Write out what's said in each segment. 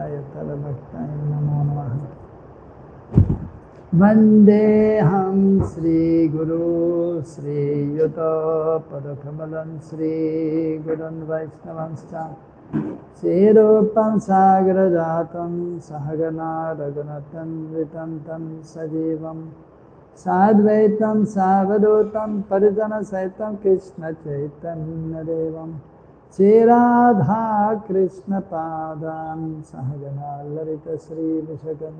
Vishaya Tarabhaktaya Namo Namaha. Vandeham Sri Guru Sri Yuta Padakamalan Sri Gurun Vaishnavanscha Sirupam Sagrajatam Sahagana Raghunatan Vitantam Sajivam Sadvaitam Savadutam Parijana Saitam Krishna Chaitanya Devam Sri Radha Krishna Padam Sahagana Lalita Sri Vishakam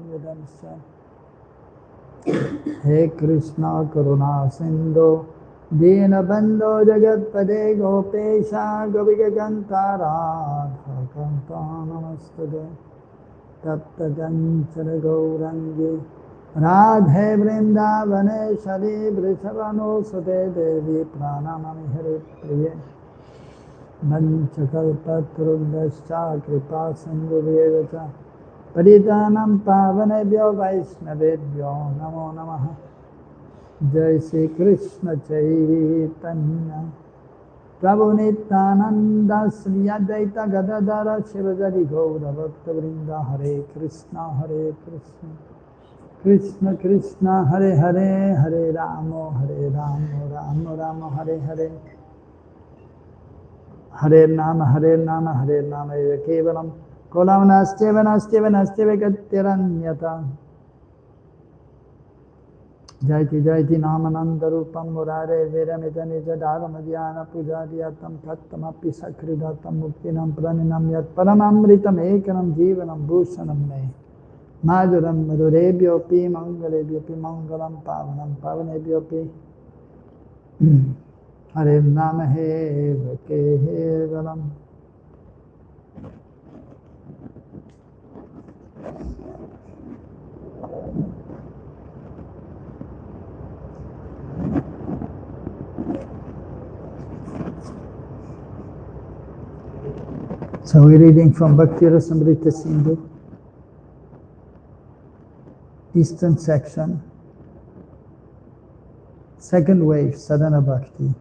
He Krishna Karuna Sindhu Dina Bandho Jagatpade Gopesha Gopika Kanta Radha Kanta Namaste Tapta Janchara Gaurangi Radhe Vrindavane Shari Vrishavano Sute Devi Pranamami Hare Priye Manchakalpatrundascha Kripa Sindhu Vyevacha Paritanam Pavanebhyo Vaishnavebhyo Namo Namaha. Jai Shri Krishna Chaitanya Prabhu Nityananda Sri Advaita Gadadhara Shivajari Gaura Bhakta Vrinda Hare Krishna Krishna Krishna Hare Hare Hare Rama Rama Rama Hare Hare Hare Nama Eva Kevalam Kolam Nasteva Gatiranyata Jaiti Jaiti Namananda Rupam Murare Veramita Nija Dharamadhyana Pujadiyatam Tattamapi Sakridatam Muktinam Praninam Yat Paramamritam Ekanam Jivanam Bhushanam Me Madhuram Madhurebhyopi Mangalebhyopi Mangalam Pavanam Pavanebhyopi Hare Namahe Kevalam. So we're reading from Bhakti Rasamrita Sindhu, Eastern section, second wave, Sadhana Bhakti.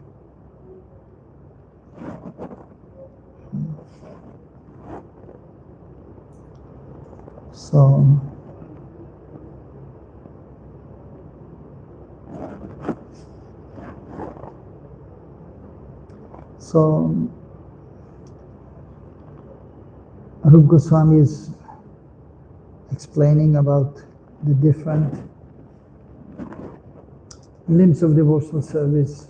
So Rupa Goswami is explaining about the different limbs of devotional service.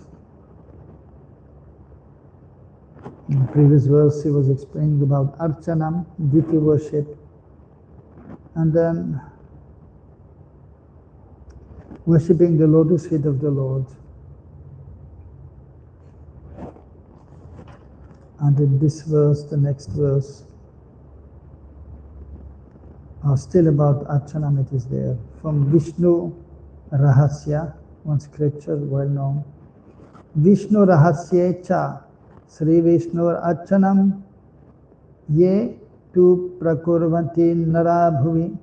In the previous verse he was explaining about Archanam, deity worship, and then worshipping the lotus feet of the Lord. And in this verse, the next verse, are still about Archanam, it is there. From Vishnu Rahasya, one scripture well known. Vishnu Rahasya cha Sri Vishnu Archanam ye tu prakurvanti nara bhuvi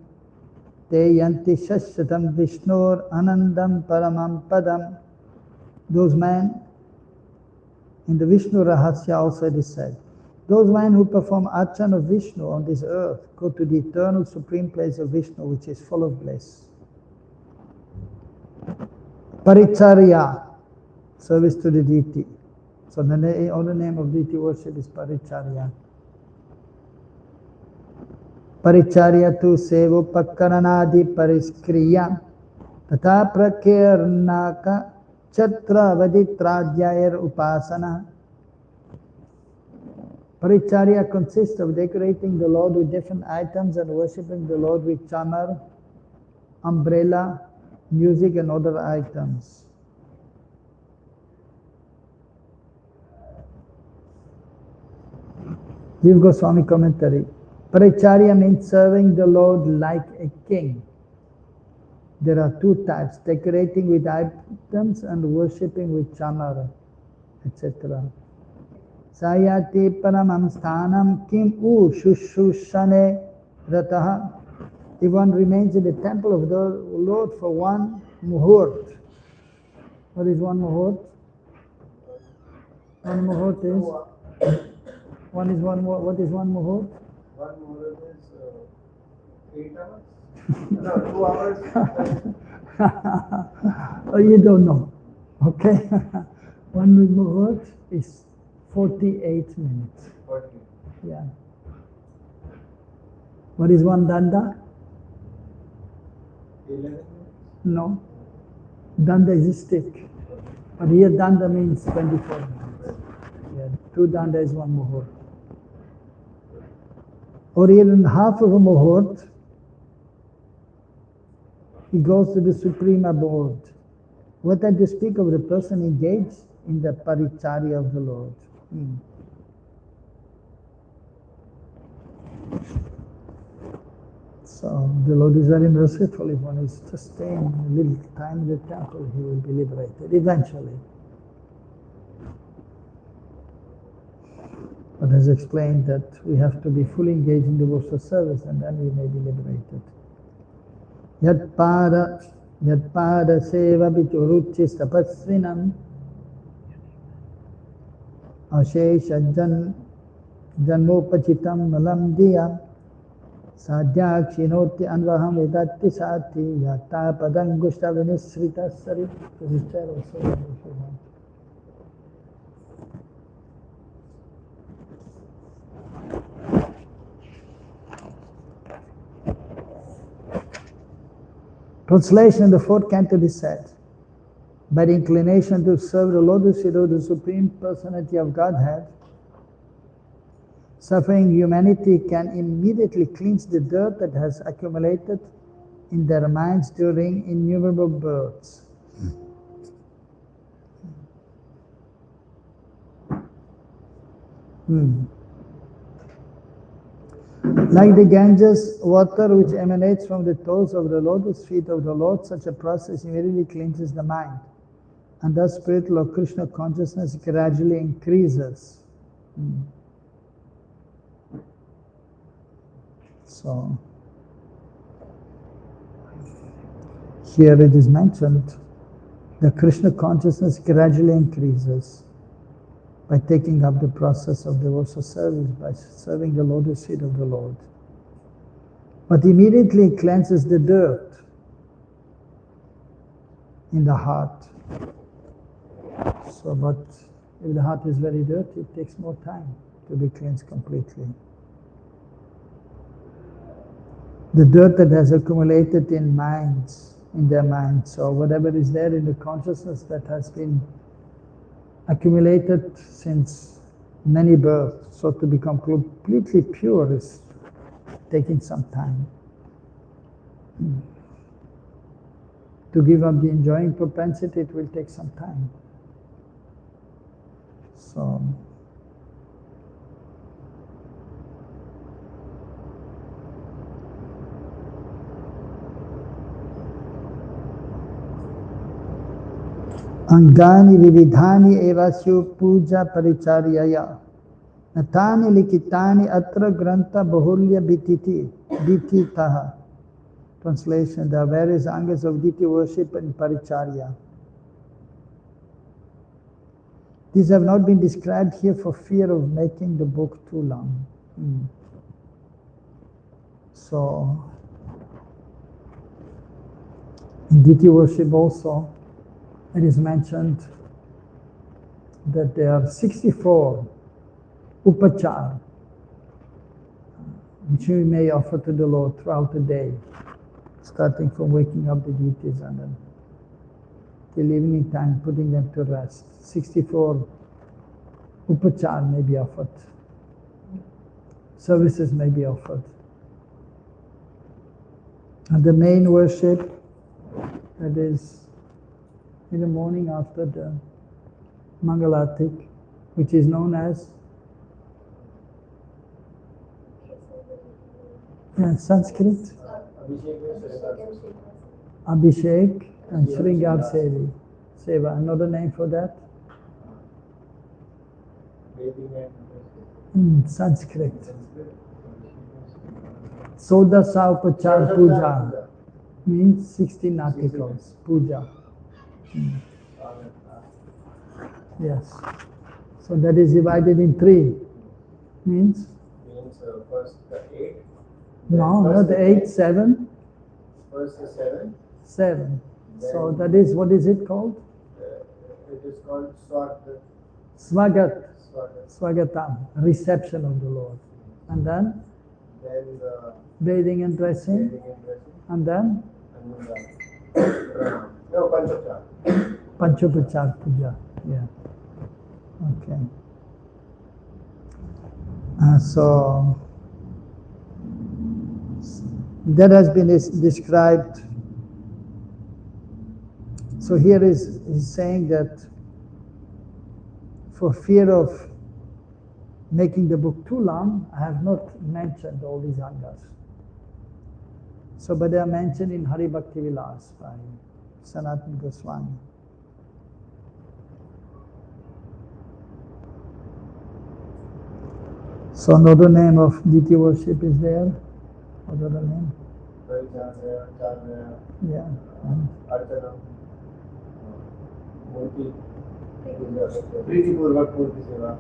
te yanti shashyatam Vishnur anandam paramam padam. Those men, in the Vishnu Rahasya also it is said, those men who perform Archana of Vishnu on this earth go to the eternal supreme place of Vishnu, which is full of bliss. Paricharya, service to the deity. So the other name of deity worship is Paricharya. Paricharya tu sevopakaranadi pariskriya tata prakirnaka chatra vaditradhyayar upasana. Paricharya consists of decorating the Lord with different items and worshipping the Lord with chamar, umbrella, music and other items. Jiva Goswami commentary. Paricharya means serving the Lord like a king. There are two types, decorating with items and worshipping with chamar, etc. Sayati paramam sthanam kim shushushane rataha. If one remains in the temple of the Lord for one muhurt. What is one muhurt? One muhurt is? What is one muhurt? One muhurt is 8 hours? No, 2 hours. Oh, you don't know. Okay. One muhurt is 48 minutes. 40. Yeah. What is one danda? 11 minutes? No. Danda is a stick. But here danda means 24 minutes. Yeah. 2 danda is one muhurt. Or even half of a muhurt, he goes to the Supreme Abode. What I just speak of the person engaged in the paricharya of the Lord. So the Lord is very merciful. If one is just staying a little time in the temple, he will be liberated eventually. But as explained that we have to be fully engaged in devotional service and then we may be liberated. Yatpada seva bichuruchis tapasvinam ashesha janmopachitam malam diyam sadhyakshinoti anvaham vedatti sati yatta padangushta vinisrita sari. This is chair also if you want. Translation in the 4th canto is said, by the inclination to serve the lotus feet of the Supreme Personality of Godhead, suffering humanity can immediately cleanse the dirt that has accumulated in their minds during innumerable births. Like the Ganges water which emanates from the toes of the lotus feet of the Lord, such a process immediately cleanses the mind. And thus spiritual or Krishna consciousness gradually increases. So, here it is mentioned, the Krishna consciousness gradually increases by taking up the process of devotional service, by serving the lotus feet of the Lord. But immediately it cleanses the dirt in the heart. So, but if the heart is very dirty, it takes more time to be cleansed completely. The dirt that has accumulated in their minds, or whatever is there in the consciousness that has been accumulated since many births, so to become completely pure is taking some time. To give up the enjoying propensity, it will take some time. So, Angani vividhani evasyu puja paricharyaya natani likitani atra granta bahulya bititaha. Translation: there are various angas of deity worship and paricharya. These have not been described here for fear of making the book too long. So, in deity worship also, it is mentioned that there are 64 upachar which we may offer to the Lord throughout the day, starting from waking up the deities and then till evening time, putting them to rest. 64 upachar may be offered. Services may be offered. And the main worship, that is in the morning after the Mangalatik, which is known as Sanskrit, Abhishek and Shringar Seva. Another name for that? In Sanskrit. Sodasa Upachar Puja means 16 articles, puja. Yes. So that is divided in 3. Means? First 8. No, not 8, 7. First is 7. 7. So that is, what is it called? It is called Swagat. Swagat. Swagat. Swagatam, reception of the Lord. And then Then the bathing and dressing. bathing and dressing. And then And then the no, Panchapchar. Panchopachar Puja. Yeah. Okay. So that has been described. So here is saying that for fear of making the book too long, I have not mentioned all these angas. So, but they are mentioned in Hari Bhakti Vilas by Sanatana Goswami. So another name of deity worship is there. What other name? Yeah. And Archana. Murti. Priti Purvak Murti Seva.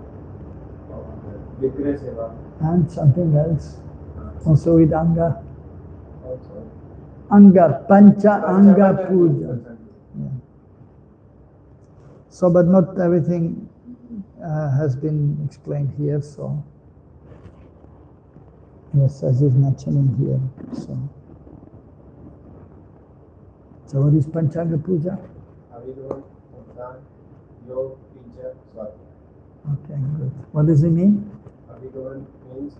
Vigrah Seva. and something else. Also with Anga. Also. Anga, Pancha Anga Puja. Yeah. So, but not everything has been explained here, so. Yes, as is mentioning here. So what is Panchanga Puja? Avidovan, Muktan, Yog, Pincha, Swati. Okay, good. What does it mean? Avidovan means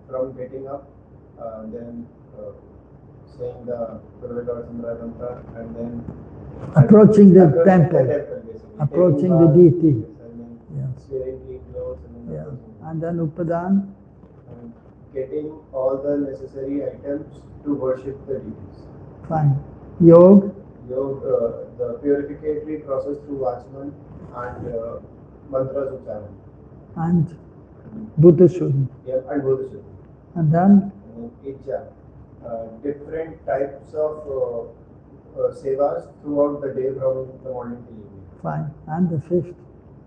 from getting up, then saying the Rasamrita mantra, and then Approaching the temple. basically. Approaching Taking the bath, deity. And then Yes. wearing clean clothes, and then Yeah. approaching. And then Upadan. And getting all the necessary items to worship the deities. Fine. Yog. Yog, the purificatory process through Vachman and mantras uchcharan. And Buddha Shuddhi. Yeah, and Buddhism. And then And then Ijja. Different types of sevas throughout the day from the morning till evening. fine. And the fifth.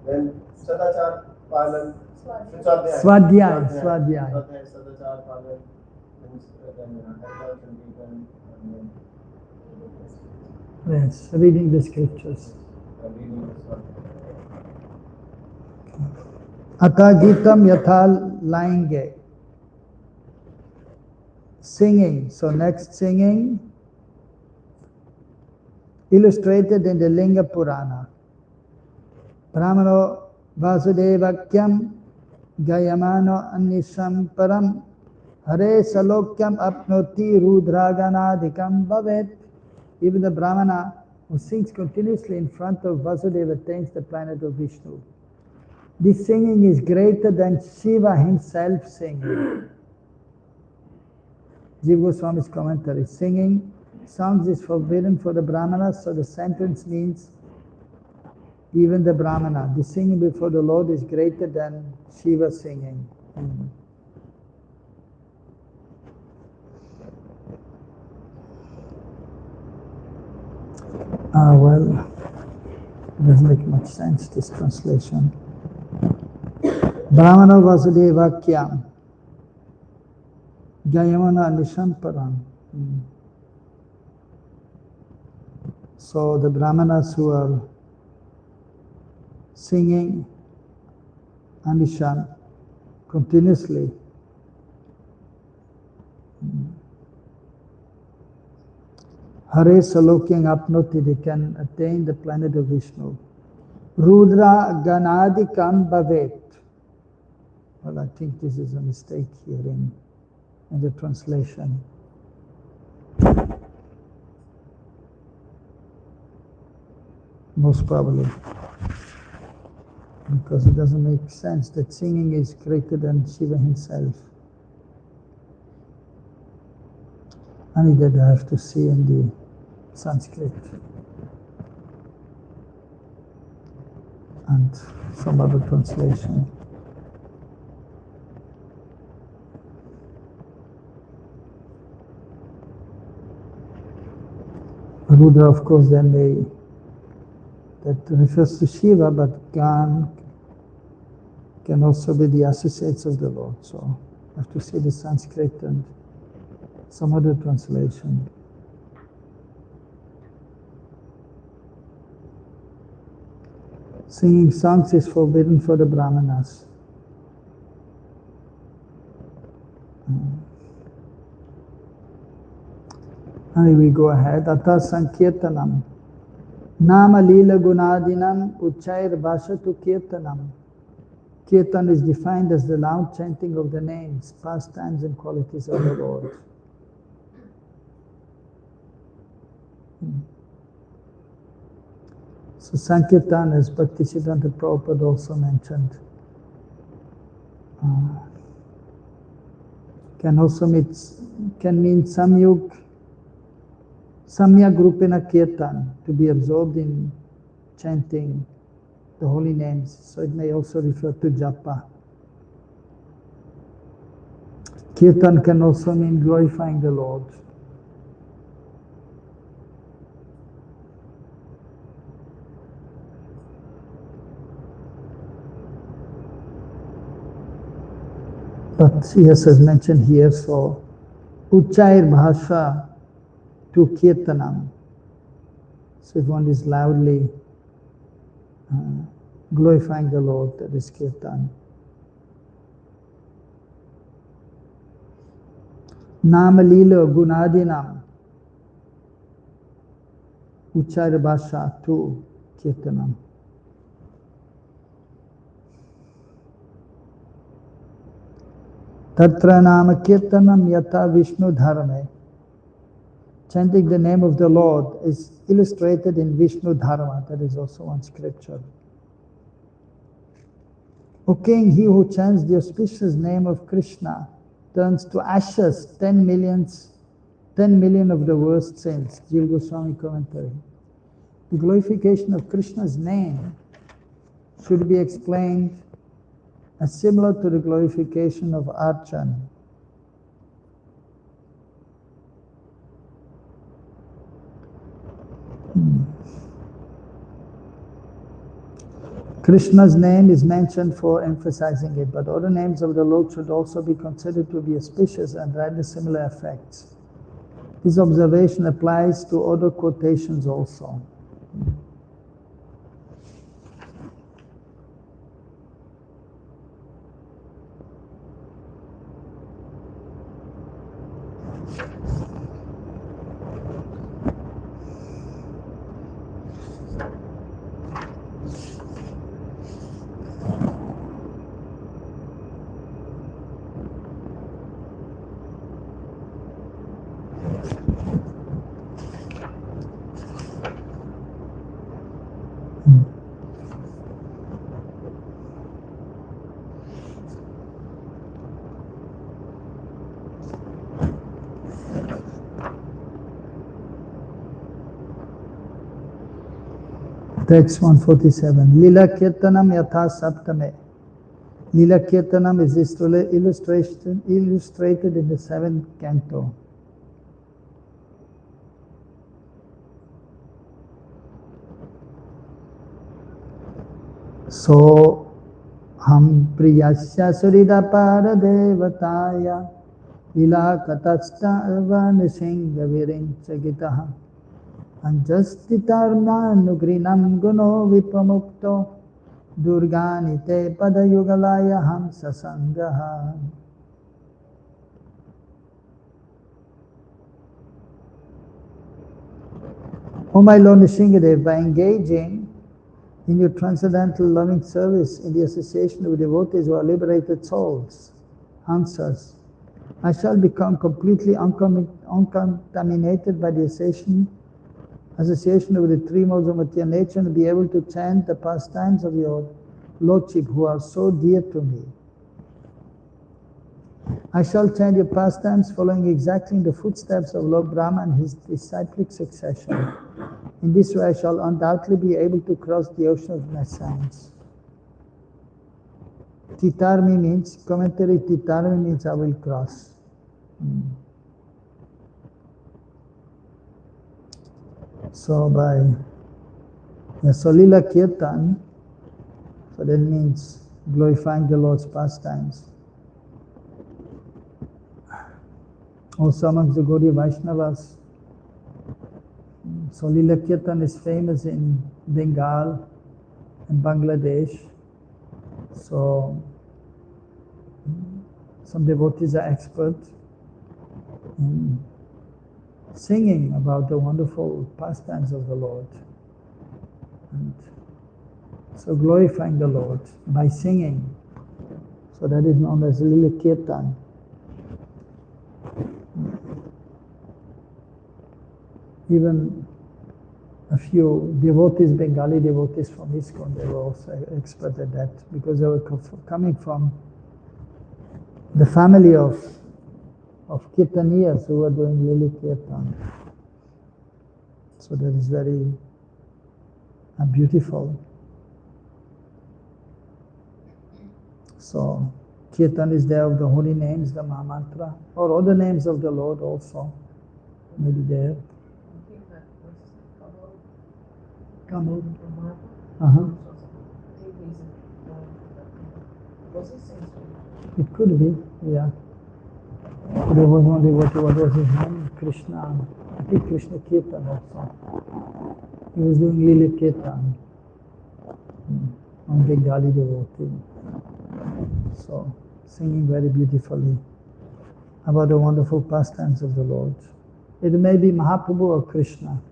Then Sadachar Palan. Swadhyaya. Swadhyaya, Sadachar Palan. Then Harikal Sankirtan. And then Yes, reading the scriptures. reading the Swadhyaya. Atha Gitam Yatha Lainge. Singing. So next singing. Illustrated in the Linga Purana. Brahmano Vasudevakyam Gayamano Anisham Param Hare Salokyam Apnoti Rudraganadikam Bhavet. Even the Brahmana who sings continuously in front of Vasudeva attains the planet of Vishnu. This singing is greater than Shiva himself singing. Jiva Goswami's commentary. Singing songs is forbidden for the Brahmanas, so the sentence means even the Brahmana. The singing before the Lord is greater than Shiva singing. Well, it doesn't make much sense, this translation. Brahmana Vasudeva Kyam Gayamana Nishamparam. So the Brahmanas who are singing Anishan continuously Hare Salokyang Apnoti, they can attain the planet of Vishnu. Rudra Ganadikam Bhavet. Well, I think this is a mistake here in the translation. Most probably. Because it doesn't make sense that singing is greater than Shiva himself. Only that I have to see in the Sanskrit and some other translation. Rudra, of course, then that refers to Shiva, but Gan can also be the associates of the Lord. So I have to see the Sanskrit and Some other translation. Singing songs is forbidden for the Brahmanas. And we go ahead. Ata Sankirtanam. Nama Lila Gunadinam Uchair Bhashatu Kirtanam. Kirtan is defined as the loud chanting of the names, pastimes, and qualities of the Lord. So Sankirtan, as Bhaktisiddhanta Prabhupada also mentioned, can mean Samyak Rupena Kirtan, to be absorbed in chanting the holy names. So it may also refer to Japa. Kirtan can also mean glorifying the Lord. But yes, as mentioned here, so Uchair Bhasha to Kirtanam. So if one is loudly glorifying the Lord, that is Kirtan. Nama Lila Gunadinam. Uchair Bhasha to Kirtanam. Tatra Nama Kirtanam Yata Vishnu Dharma. Chanting the name of the Lord is illustrated in Vishnu Dharma. That is also one scripture. O king, he who chants the auspicious name of Krishna turns to ashes 10 million of the worst sins. Jiva Goswami commentary. The glorification of Krishna's name should be explained as similar to the glorification of Archan. Krishna's name is mentioned for emphasizing it, but other names of the Lord should also be considered to be auspicious and render similar effects. This observation applies to other quotations also. Text 147. Lila Kirtanam Yatha Saptame. Lila Kirtanam is illustrated in the 7th canto. So Ham Priyasya Surida Paradevataya Lila Katastava Nishinga Virinchagitaha Anjastitarnanugrinam Guno Vipamukto Durganite Padayugalaya Hamsa Sangaha. O my Lord Nishingadev, by engaging in your transcendental loving service in the association with devotees who are liberated souls, Hamsas, I shall become completely uncontaminated by the association with the three modes of material nature and be able to chant the pastimes of your Lordship who are so dear to me. I shall chant your pastimes following exactly in the footsteps of Lord Brahma and his disciplic succession. In this way I shall undoubtedly be able to cross the ocean of nescience. Titarmi means, commentary Titarmi means I will cross. So by Solila Kirtan, so that means glorifying the Lord's pastimes. Also amongst the Gaudiya Vaishnavas. So Lila Kirtan is famous in Bengal and Bangladesh. So some devotees are expert in singing about the wonderful pastimes of the Lord. And so glorifying the Lord by singing. So that is known as Lila Kirtan. Even a few devotees, Bengali devotees from ISKCON, they were also expert at that because they were coming from the family of Kirtaniyas who were doing Lila Kirtan. So that is very beautiful. So Kirtan is there of the holy names, the Mahamantra, or other names of the Lord also maybe there. Kamal. It could be, yeah. There was only what was his name? Krishna. I think Krishna Kirtan also. He was doing Lila Kirtan on Bengali devotee. So singing very beautifully about the wonderful pastimes of the Lord. It may be Mahaprabhu or Krishna.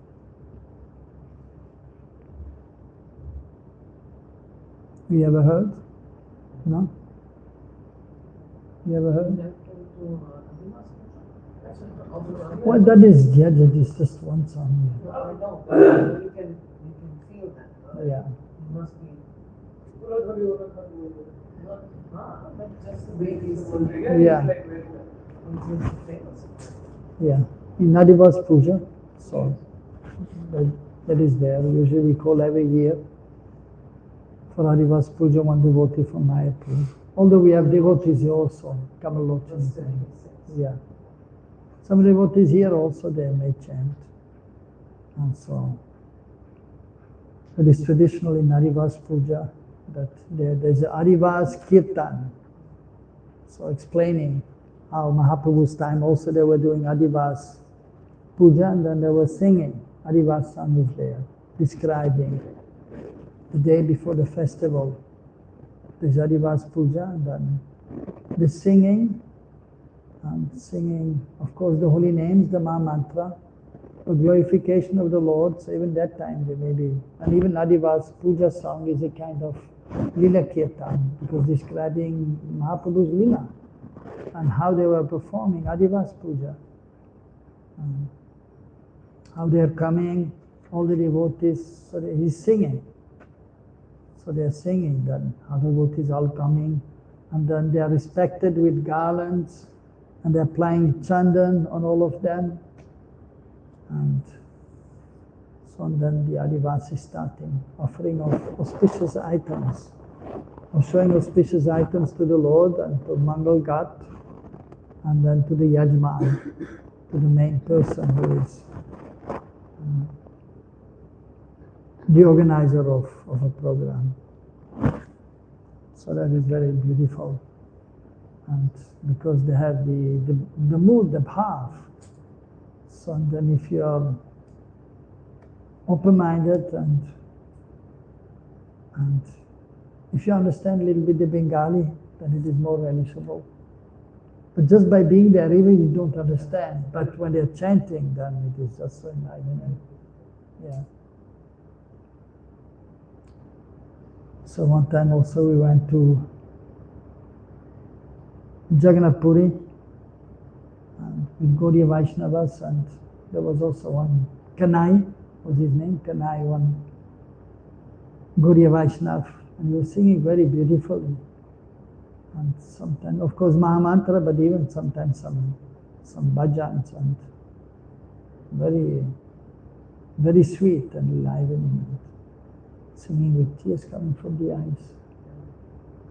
You ever heard? No? You ever heard? Well, that is just one song. You can feel that. Right? Yeah. It must be. But just the way he's Yeah. famous. Yeah. In Nadivas Puja, so that is there. Usually we call every year for Nadivas Puja one devotee from Mayapur. Although we have devotees here also, Kamalochan. Yeah. Some devotees here also they may chant. And so it is traditional in Adivas Puja that there's a Adivas Kirtan. So explaining how Mahaprabhu's time also they were doing Adivas Puja and then they were singing. Adivas song is there, describing the day before the festival. There's Adivas Puja and then the singing, and singing, of course, the holy names, the Maha Mantra, the glorification of the Lord. So even that time they may be, and even Adivas Puja song is a kind of Lila Kirtan, because describing Mahaprabhu's Lila and how they were performing Adivas Puja. How they are coming, all the devotees, so he's singing. So they are singing, then how the devotees all coming, and then they are respected with garlands, and they are applying chandan on all of them. And so then the Adivas is starting, offering of auspicious items, or showing auspicious items to the Lord and to Mangal Ghat, and then to the Yajman, to the main person who is the organizer of a program. So that is very beautiful. And because they have the mood, the bhav. So then if you are open-minded and if you understand a little bit the Bengali, then it is more relishable. But just by being there, even you don't understand. But when they're chanting, then it is just so enlivening. Yeah. So one time also we went to Jagannath Puri with Gaudiya Vaishnavas, and there was also one, Kanai was his name, Kanai, one Gaudiya Vaishnav, and he was singing very beautifully. And sometimes, of course, Mahamantra, but even sometimes some bhajans, and very, very sweet and enlivening, singing with tears coming from the eyes.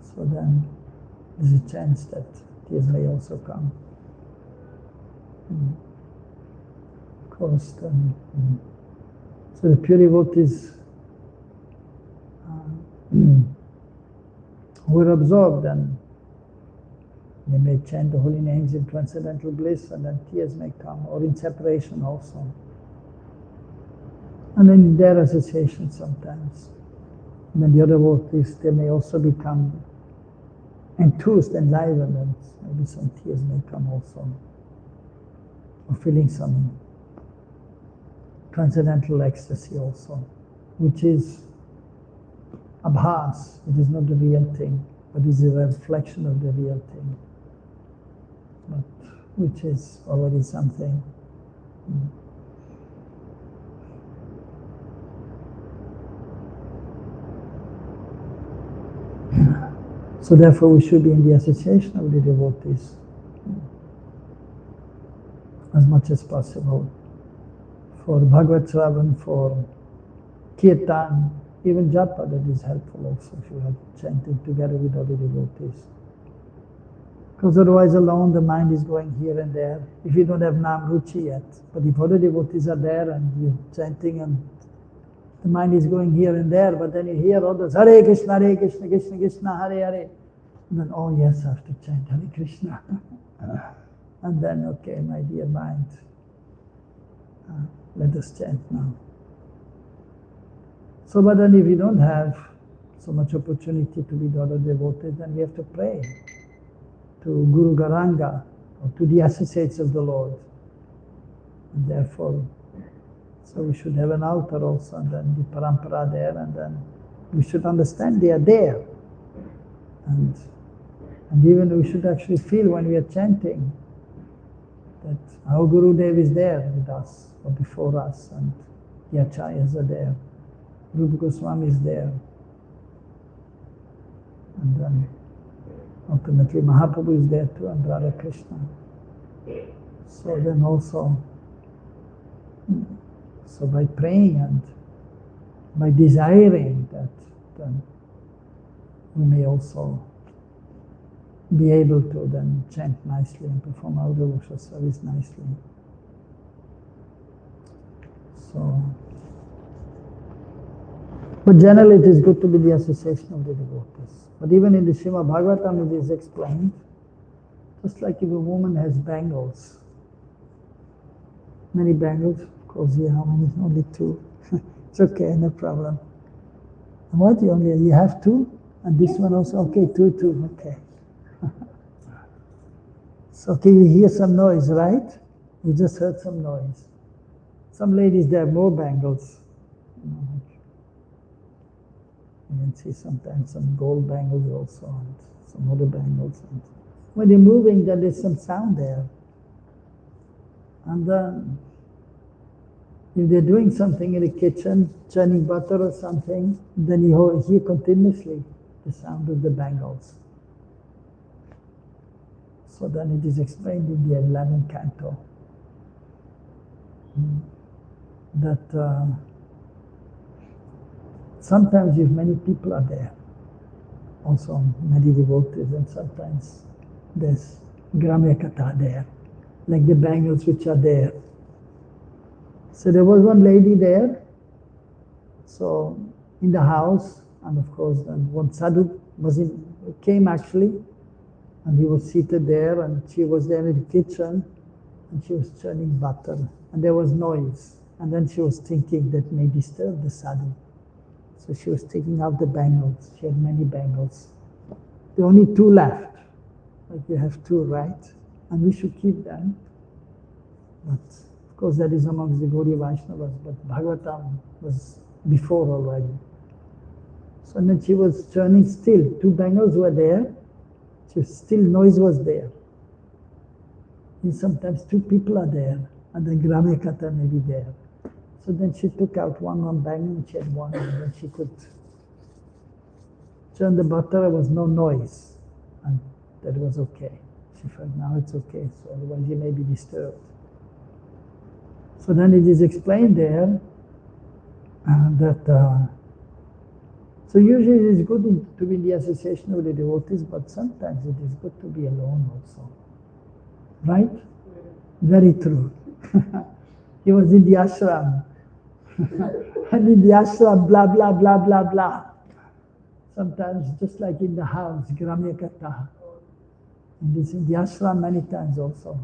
So then there's a chance that tears may also come. Of course, so the pure devotees were absorbed, and They may chant the holy names in transcendental bliss and then tears may come, or in separation also. And in their association sometimes. And then the other devotees, they may also become enthused, enlivened, and maybe some tears may come also. Or feeling some transcendental ecstasy also, which is abhas, it is not the real thing, but is a reflection of the real thing, but which is already something. So therefore we should be in the association of the devotees as much as possible. For Bhagavad Shravan, for Kirtan, even Japa, that is helpful also if you are chanting together with other devotees. Because otherwise alone the mind is going here and there. If you don't have Nam Ruchi yet, but if other devotees are there and you're chanting and the mind is going here and there, but then you hear others, Hare Krishna, Krishna Krishna, Hare Hare. And then, oh yes, I have to chant Hare Krishna. And then, okay, my dear mind, let us chant now. So, but then if we don't have so much opportunity to be the other devotees, then we have to pray to Guru Garanga, or to the associates of the Lord. And therefore, so we should have an altar also, and then the parampara there, and then we should understand they are there. And even we should actually feel when we are chanting that our Guru Dev is there with us, or before us, and the Acharyas are there. Rupa Goswami is there. And then ultimately Mahaprabhu is there too, and Radha Krishna. So then also, so by praying and by desiring that, then we may also be able to then chant nicely and perform our devotional service nicely. So, but generally it is good to be the association of the devotees. But even in the Srimad Bhagavatam it is explained, just like if a woman has bangles, many bangles, of course here how many? Only 2. It's okay, no problem. And what, you have 2? And this one also, okay, 2, okay. So okay, you hear some noise, right? You just heard some noise. Some ladies, they have more bangles. You can see sometimes some gold bangles also, and some other bangles. And when they're moving, then there's some sound there. And if they're doing something in the kitchen, churning butter or something, then you hear continuously the sound of the bangles. So then it is explained in the 11th canto that sometimes if many people are there, also many devotees, and sometimes there's Gramya Katha there, like the bangles which are there. So there was one lady there, so in the house, and of course then one sadhu came actually, and he was seated there, and she was there in the kitchen, and she was churning butter, and there was noise, and then she was thinking that may disturb the sadhu. So she was taking out the bangles. She had many bangles. There are only 2 left. Like you have 2, right? And we should keep them. But of course that is amongst the Gaudiya Vaishnavas, but Bhagavatam was before already. So then she was churning still. 2 bangles were there. Still noise was there. And sometimes 2 people are there, and then Gramya Katha may be there. So then she took out one bangle, and she had one, and then she could churn the butter. There was no noise, and that was okay. She felt now it's okay, so otherwise you may be disturbed. So then it is explained there that so usually it is good to be in the association of the devotees, but sometimes it is good to be alone also. Right? Very true. He was in the ashram. And in the ashram, blah, blah, blah, blah, blah. Sometimes just like in the house, Gramya Katha. And this in the ashram many times also.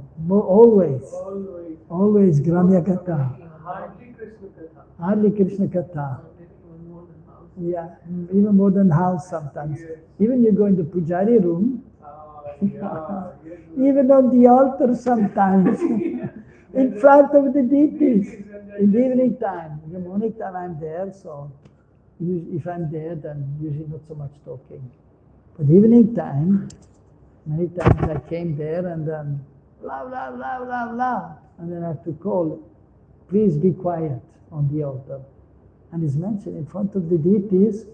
Always Gramya Katha. Hardly Krishna Katha. Yeah, even more than house sometimes. Even you go in the pujari room, even on the altar sometimes, in front of the deities, in the evening time. In the morning time I'm there, so if I'm there, then usually not so much talking. But evening time, many times I came there and then blah, blah, blah, blah, blah. And then I have to call, please be quiet on the altar. And it's mentioned in front of the deities,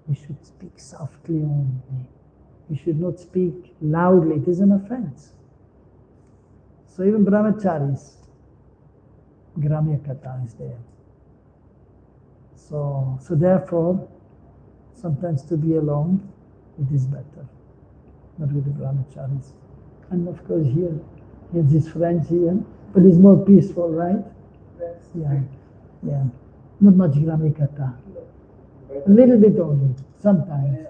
we should speak softly only. We should not speak loudly. It is an offense. So even brahmacharis, Gramya Katha is there. So therefore, sometimes to be alone, it is better. Not with the brahmacharis. And of course here, he has his friends here, but it's more peaceful, right? Yeah. Not much Gramya Katha. A little bit only, sometimes.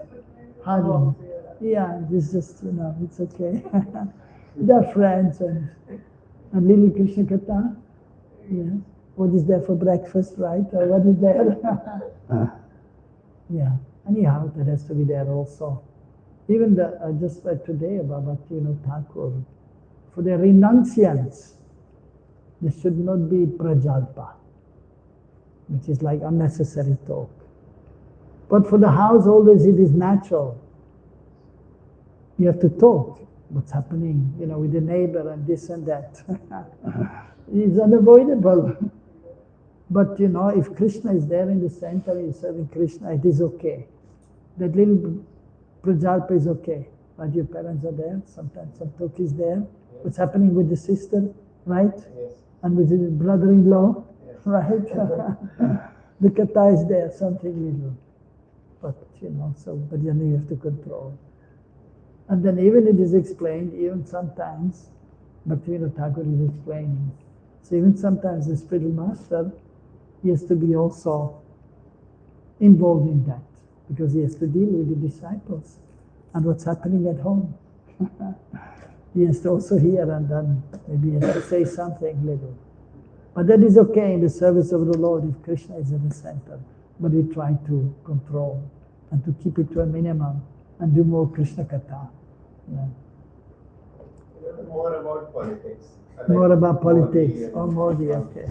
Hardly. Yeah, it's just, it's okay. They're friends and little Krishna Katha. Yeah. What is there for breakfast, right? Or what is there? Yeah. Anyhow, that has to be there also. Even I just read today about Bhakti Thakur. For the renunciants, there should not be prajalpa, which is like unnecessary talk. But for the householders, it is natural. You have to talk. What's happening, with the neighbor and this and that. It's unavoidable. But if Krishna is there in the center, he's serving Krishna, it is okay. That little prajalpa is okay. But your parents are there, sometimes some talk is there. Yes. What's happening with the sister, right? Yes. And with the brother-in-law, yes. Right? The katha is there, something little. But, but then you have to control. And then even it is explained, even sometimes, Bhaktivinoda Thakur is explaining. So even sometimes the spiritual master, he has to be also involved in that, because he has to deal with the disciples and what's happening at home. He has to also hear and then maybe he has to say something little. But that is okay in the service of the Lord if Krishna is in the center. But we try to control and to keep it to a minimum and do more Krishna Katha. Yeah. More about politics. More about politics. Oh, Modi, okay.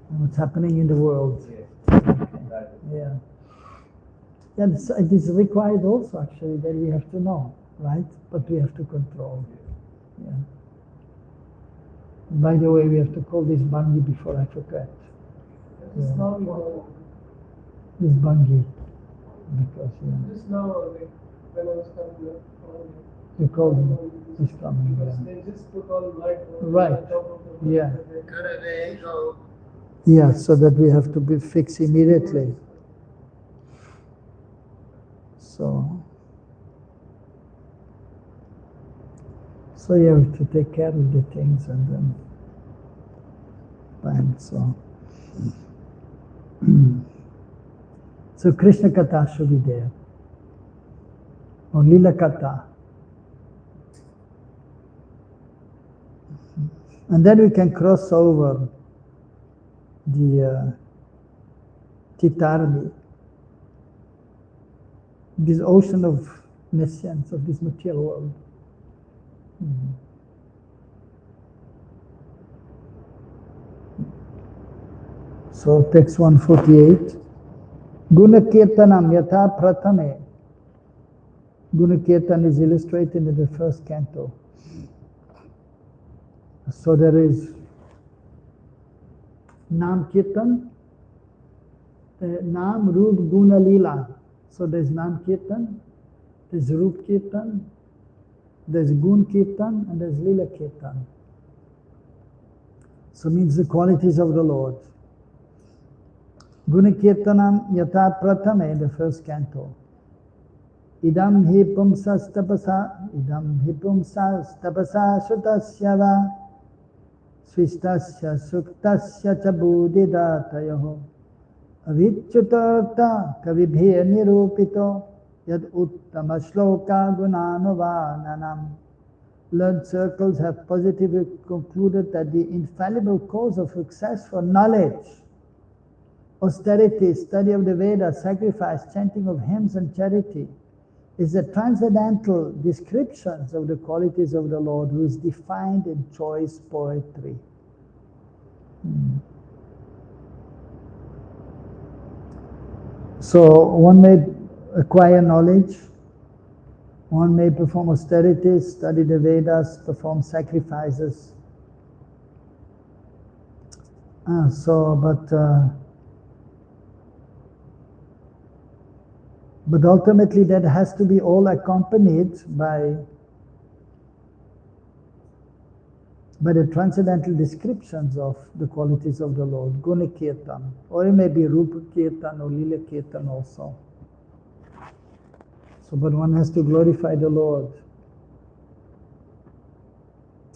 What's happening in the world. Yes. Okay. Yeah. Yeah, it is required also actually that we have to know, right? But we have to control. Yeah. By the way, we have to call this Bangi before I forget. Yeah. This Bangi. Because, Just now, when I was coming up, you called him. He's coming. They just put all light right. on top of the Yeah. Yeah, so that we have to be fixed immediately. So you have to take care of the things and then fine. So Krishna Katha should be there. Or Lila Katha. And then we can cross over the Titarmi, this ocean of nescience of this material world. So text 148. Guna Kirtanam Yatha Prathame. Guna Kirtan is illustrated in the first canto. So there is Nam Kirtan, Nam Rup Guna Lila. So there's Nam Kirtan, there's Rup Kirtan, there's Gun Kirtan, and there's Lila Kirtan. So means the qualities of the Lord. Guna Kirtanam Yatha Prathame, the first canto. Idam hi pumsas tapasa shutasya va svistasya suktasya cha buddhidatayoho avichyutartha kavibhir nirupito Yad uttama shloka gunanuvananam. Learned circles have positively concluded that the infallible cause of success for knowledge, austerity, study of the Vedas, sacrifice, chanting of hymns and charity is the transcendental descriptions of the qualities of the Lord, who is defined in choice poetry. So one may acquire knowledge, one may perform austerities, study the Vedas, perform sacrifices. But ultimately that has to be all accompanied by the transcendental descriptions of the qualities of the Lord, Guna Kirtan, or it may be Rupa Kirtan or Lila Kirtan also. So, but one has to glorify the Lord.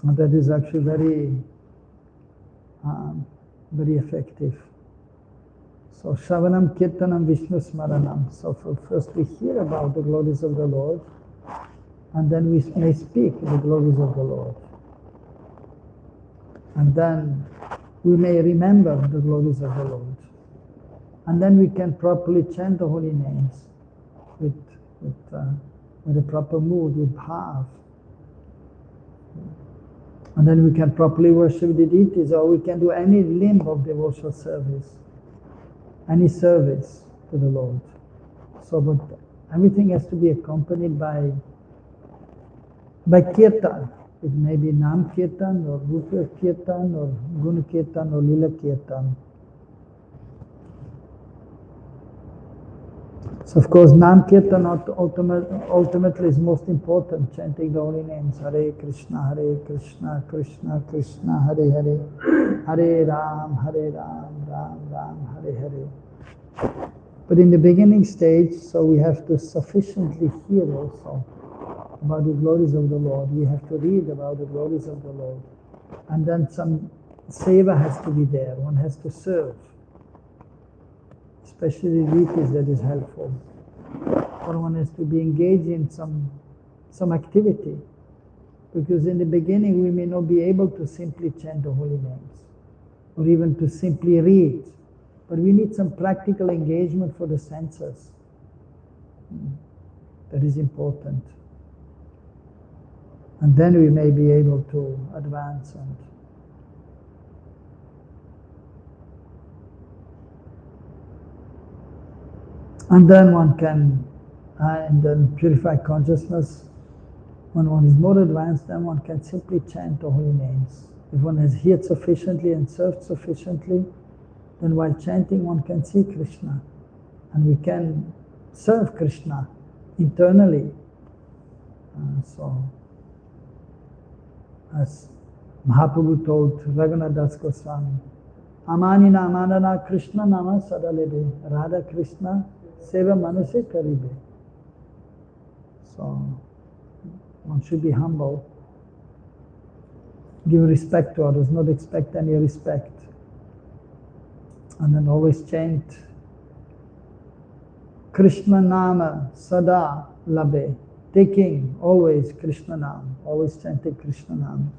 And that is actually very effective. So Shravanam Kirtanam Vishnu Smaranam. So first we hear about the glories of the Lord, and then we may speak the glories of the Lord. And then we may remember the glories of the Lord. And then we can properly chant the holy names with a proper mood, with bhav. And then we can properly worship the deities, or we can do any limb of devotional service. Any service to the Lord. So, but everything has to be accompanied by kirtan. It may be Nam Kirtan or Rupa Kirtan or Guna Kirtan or Lila Kirtan. So of course Nam Kirtan ultimately is most important, chanting the holy names, Hare Krishna, Krishna Krishna, Hare Hare, Hare Ram, Ram Ram, Hare Hare. But in the beginning stage, so we have to sufficiently hear also about the glories of the Lord. We have to read about the glories of the Lord. And then some seva has to be there. One has to serve. Especially deities, that is helpful. Or one has to be engaged in some activity. Because in the beginning we may not be able to simply chant the holy names, or even to simply read. But we need some practical engagement for the senses. That is important. And then we may be able to advance and then one can and then purify consciousness. When one is more advanced, then one can simply chant the holy names. If one has heard sufficiently and served sufficiently, then while chanting one can see Krishna, and we can serve Krishna internally. So, as Mahaprabhu told Raghunath Das Goswami, Amanina Amanana Krishna Nama Sadalebe, Radha Krishna Seva Manuse Karibe. So, one should be humble, give respect to others, not expect any respect. And then always chant Krishna Nama Sada Labe, taking always Krishna Nam, always chanting Krishna Nam.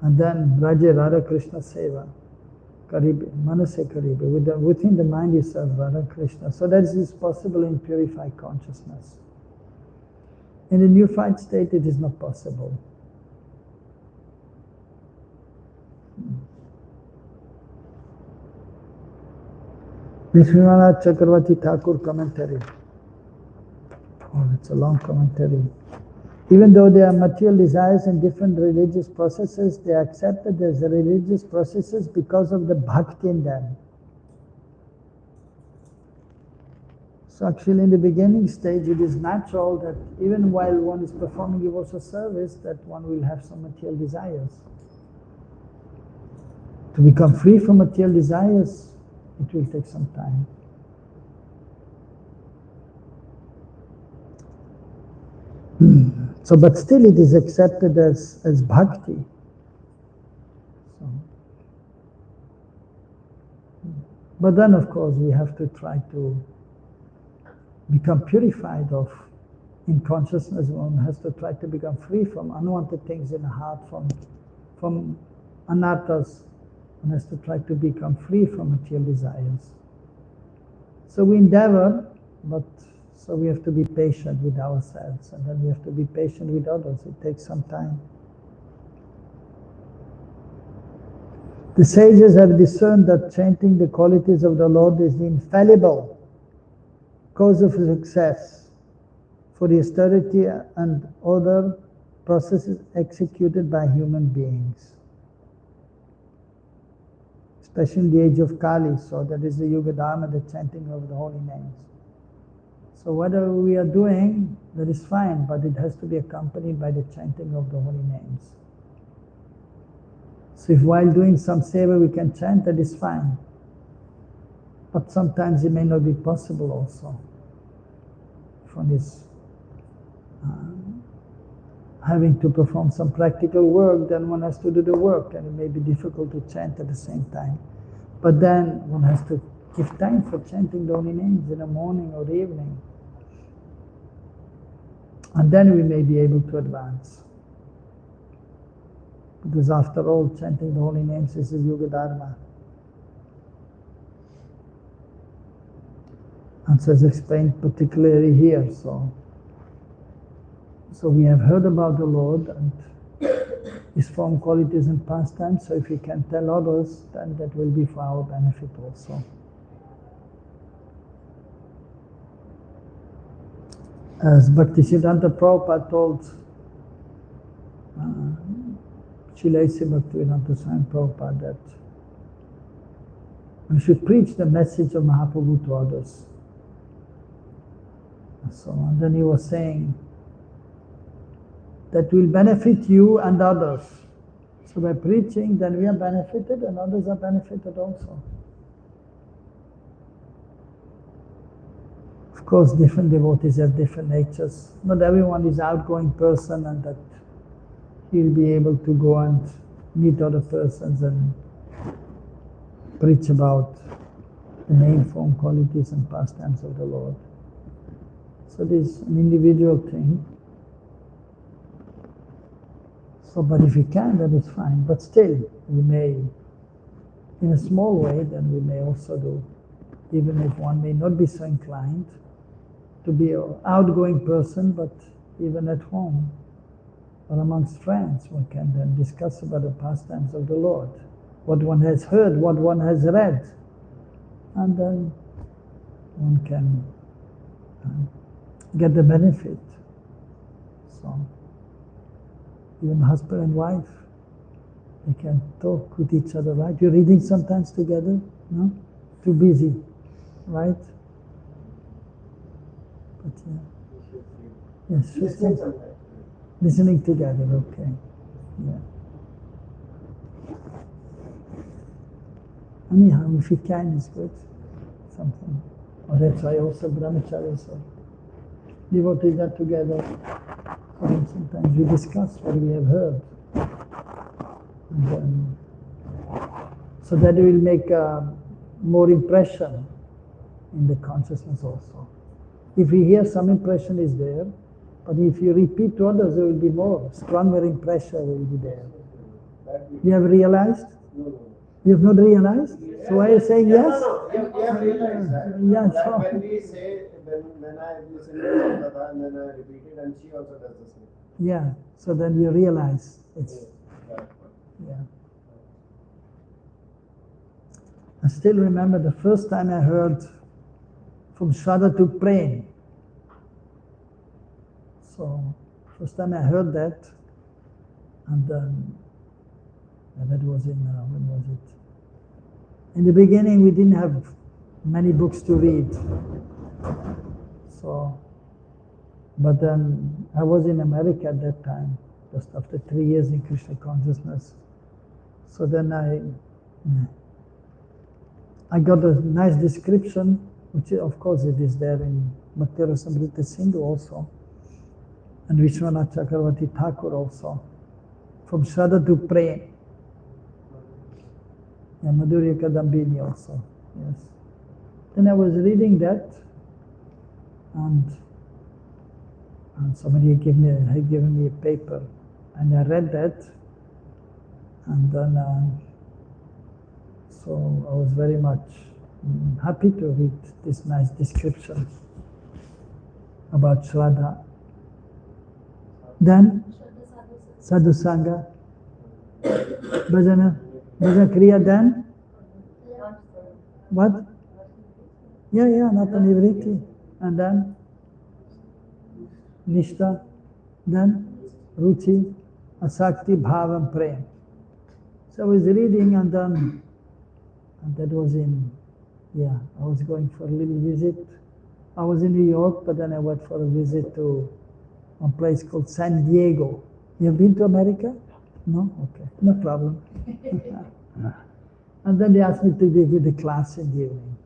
And then Raja Radha Krishna Seva, Karibe, Manase Karibe, within the mind you serve Radha Krishna. So that is possible in purified consciousness. In the neophyte state it is not possible. Vishwanath Chakravarti Thakur commentary. Oh, it's a long commentary. Even though there are material desires in different religious processes, they are accepted as religious processes because of the bhakti in them. So actually in the beginning stage it is natural that even while one is performing devotional service that one will have some material desires. To become free from material desires, it will take some time. So, but still it is accepted as bhakti. So, but then of course we have to try to become purified of in consciousness. One has to try to become free from unwanted things in the heart, from anarthas. One has to try to become free from material desires. So we endeavor, but so we have to be patient with ourselves, and then we have to be patient with others. It takes some time. The sages have discerned that chanting the qualities of the Lord is the infallible cause of success for the austerity and other processes executed by human beings, especially in the age of Kali. So that is the Yuga Dharma, the chanting of the holy names. So whatever we are doing, that is fine, but it has to be accompanied by the chanting of the holy names. So if while doing some seva we can chant, that is fine. But sometimes it may not be possible also. If one is having to perform some practical work, then one has to do the work, and it may be difficult to chant at the same time. But then one has to give time for chanting the holy names in the morning or the evening. And then we may be able to advance. Because after all, chanting the holy names is a Yuga Dharma. And so it's explained particularly here. So we have heard about the Lord and His form, qualities and pastimes. So if we can tell others, then that will be for our benefit also. As Bhaktisiddhanta Prabhupada told Srila A.C. Bhaktivedanta Swami Prabhupada that we should preach the message of Mahaprabhu to others. So, and then he was saying that will benefit you and others. So by preaching, then we are benefited and others are benefited also. Of course, different devotees have different natures. Not everyone is an outgoing person and that he'll be able to go and meet other persons and preach about the name, form, qualities and pastimes of the Lord. So this is an individual thing. So, but if we can, then it's fine. But still, we may, in a small way, then we may also do, even if one may not be so inclined to be an outgoing person, but even at home or amongst friends, one can then discuss about the pastimes of the Lord, what one has heard, what one has read, and then one can get the benefit. So, even husband and wife, they can talk with each other, right? You're reading sometimes together, no? Too busy, right? But yeah. Yes, listening together, okay. Yeah. Anyhow, if you can, it's good. Something. Or that's why also brahmachari, so devotees are together. And sometimes we discuss what we have heard. And then, so that will make more impression in the consciousness also. If we hear some impression is there, but if you repeat to others, there will be more, stronger impression will be there. You have realized? You have not realized? So why are you saying yes? No, you have realized that. Yeah, That so when we say, when I listen to Sadhguru and then I repeat it, and she also does the same. yeah, so then you realize it's, yeah. I still remember the first time I heard from Shraddha to Prem. So, first time I heard that, and then, that was in, when was it? In the beginning we didn't have many books to read. So, but then I was in America at that time, just after 3 years in Krishna consciousness. So then I got a nice description, which of course it is there in Bhakti Rasamrita Sindhu also, and Vishwanath Chakravarti Thakur also, from Shraddha to Prem. Yeah, Madhurya Kadambini also, yes. Then I was reading that, and somebody had given me a paper, and I read that, and then so I was very much happy to read this nice description about Shraddha. Then Sadhu Sangha, Bhajana Kriya, then what? Yeah, Nata Nivriti, and then Nishta, then Ruchi, Asakti, Bhavam, Prem. So I was reading, and then, and that was I was going for a little visit. I was in New York, but then I went for a visit to a place called San Diego. You have been to America? No? Okay, no problem. And then they asked me to give the class in the evening.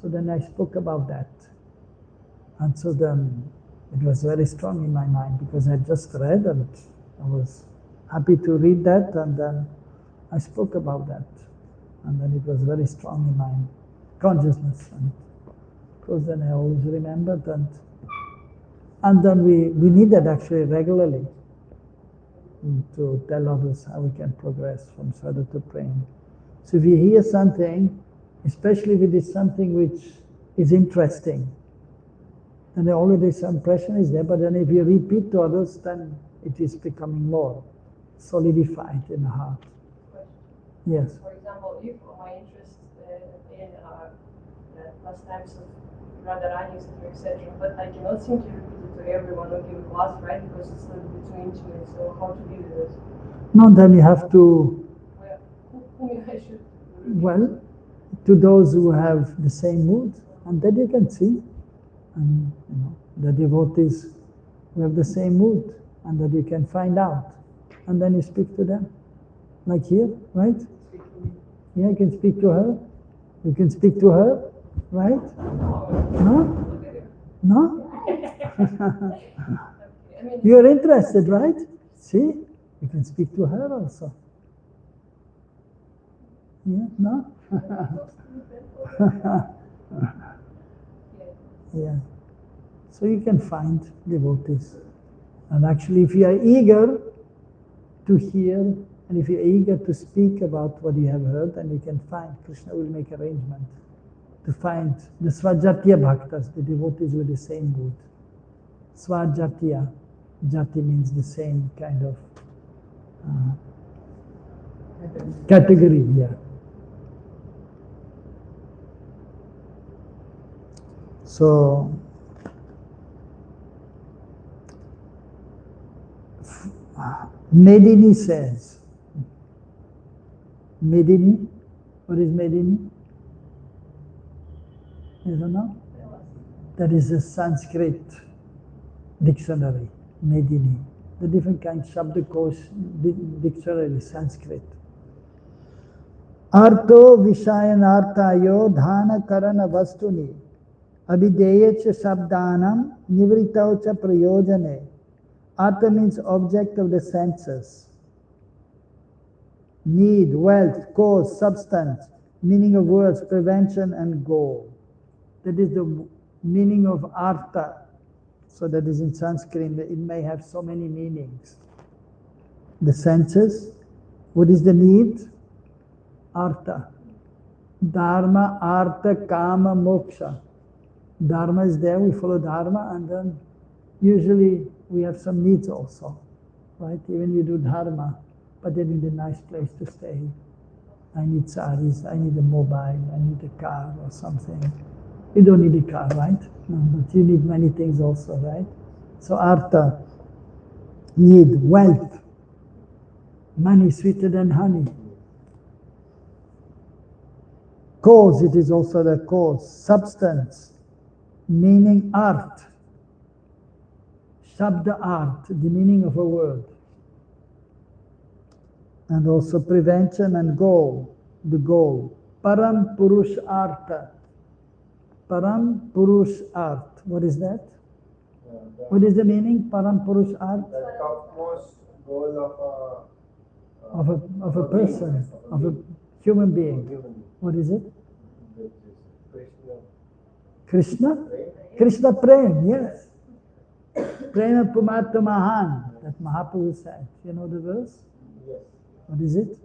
So then I spoke about that. And so then it was very strong in my mind because I just read and I was happy to read that, and then I spoke about that. And then it was very strong in my consciousness. And of course then I always remembered, and then we need that actually regularly to tell others how we can progress from Shraddha to Prem. So if you hear something, especially if it is something which is interesting, then already some impression is there, but then if you repeat to others, then it is becoming more solidified in the heart. Yes. For example, if my interest in pastimes of Radharani, etc., but I cannot seem to repeat it to everyone or give a class, right? Because it's a little bit too intimate. So how to deal with this? No, then you have to. Whom I should. Well, to those who have the same mood, and that you can see, and the devotees who have the same mood, and that you can find out, and then you speak to them, like here, right? Yeah, you can speak to her. You can speak to her, right? No? You're interested, right? See, you can speak to her also. Yeah, no? Yeah. So you can find devotees. And actually, if you are eager to hear, and if you're eager to speak about what you have heard, then you can find, Krishna will make arrangement to find the Svajatiya Bhaktas, the devotees with the same mood. Svajatiya, Jati means the same kind of category, yeah. So, Medini says, Medini, what is Medini? You don't know? That is a Sanskrit dictionary, Medini. The different kinds of Shabdakosh dictionary, Sanskrit. Artho Vishayanartayo Dhana Karana Vastuni Abhideya cha Shabdanam Nivritau cha Prayojane. Artha means object of the senses. Need, wealth, cause, substance, meaning of words, prevention and goal. That is the meaning of artha. So that is in Sanskrit, it may have so many meanings. The senses, what is the need? Artha. Dharma, artha, kama, moksha. Dharma is there, we follow dharma, and then usually we have some needs also, right? Even you do dharma, but you need a nice place to stay. I need saris, I need a mobile, I need a car or something. You don't need a car, right? No, but you need many things also, right? So artha, need, wealth, money sweeter than honey. Cause, it is also the cause. Substance, meaning art. Shabda art, the meaning of a word. And also prevention and goal, the goal. Param Purush Artha. Param Purush Art. What is that? What is the meaning? Param Purush Art? The topmost goal of a person, of a human being. What is it? Krishna. Krishna? Krishna Prem, yes. Prema Pumatta Mahan, that Mahaprabhu said. You know the verse? Yes. What is it?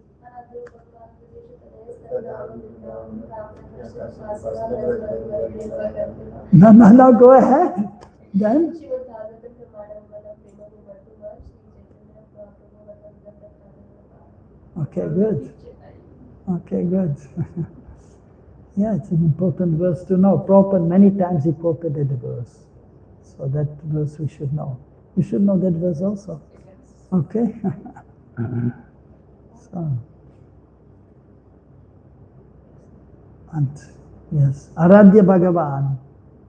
No, go ahead. Then? Okay, good. Okay, good. Yeah, it's an important verse to know. Prabhupada many times he quoted the verse. So that verse we should know. You should know that verse also. Okay? So. And yes, Aradhya Bhagavan.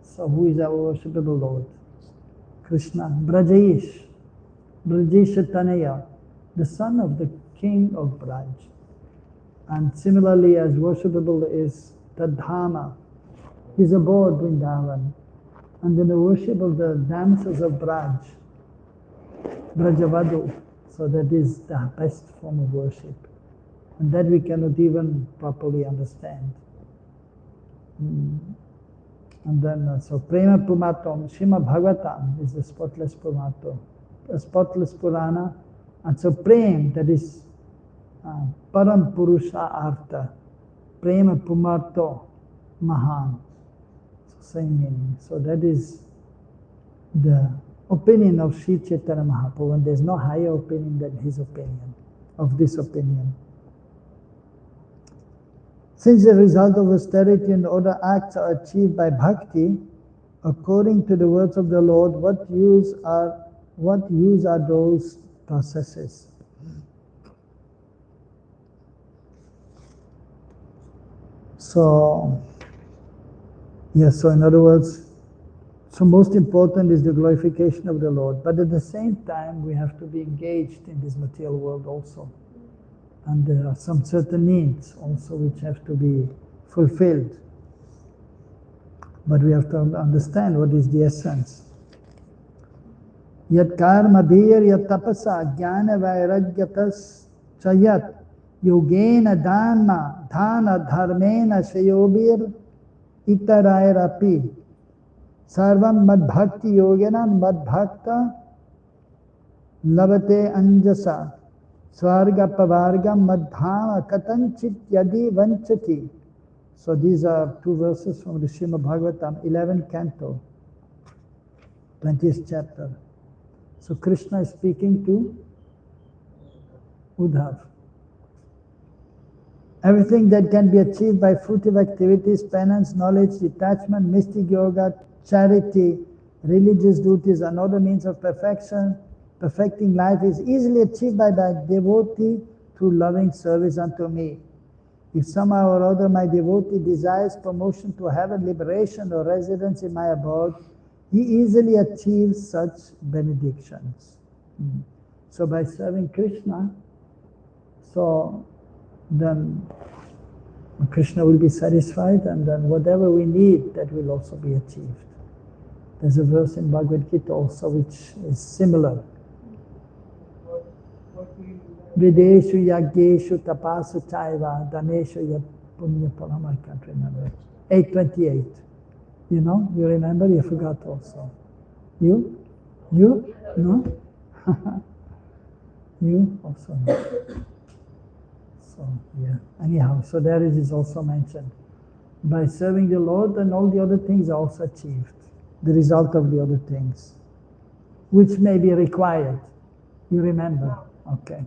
So who is our worshipable Lord? Krishna. Brajesh. Brajesh Tanaya, the son of the king of Braj. And similarly as worshipable is Tadhama. He's aboard Vrindavan. And then the worship of the damsels of Braj. Brajavadu. So that is the best form of worship. And that we cannot even properly understand. And then, so Prema Pumatam, Shima Bhagavatam is the spotless Pumato, a spotless Purana. And so Prem, that is Param Purusha Artha, Prema Pumato Mahan. So same meaning. So that is the opinion of Sri Chaitanya Mahaprabhu, and there's no higher opinion than his opinion, of this opinion. Since the result of austerity and other acts are achieved by bhakti, according to the words of the Lord, what use are those processes? So, yes, so in other words, so most important is the glorification of the Lord, but at the same time we have to be engaged in this material world also. And there are some certain needs also which have to be fulfilled. But we have to understand what is the essence. Yat karma bhir yat tapasa jnana vairagyatas chayat yogena dhana dharmena shayobir itarairapi sarvam mad bhakti yogena mad bhakta labate anjasa Swarga pavarga madhama katanchit yadi vanchati. So these are two verses from the Srimad Bhagavatam, 11th canto, 20th chapter. So Krishna is speaking to Uddhav. Everything that can be achieved by fruitive activities, penance, knowledge, detachment, mystic yoga, charity, religious duties, and other means of perfecting life is easily achieved by the devotee through loving service unto me. If somehow or other my devotee desires promotion to heaven, liberation, or residence in my abode, he easily achieves such benedictions. So by serving Krishna, so then Krishna will be satisfied, and then whatever we need, that will also be achieved. There's a verse in Bhagavad Gita also which is similar. Videshu yagyeshu tapasu chaiva dhaneshu yat punya palam. I can't remember. 828. You know? You remember? You forgot also. You? No? You also no. So, yeah. Anyhow, so there it is also mentioned. By serving the Lord, and all the other things are also achieved. The result of the other things, which may be required. You remember? Okay.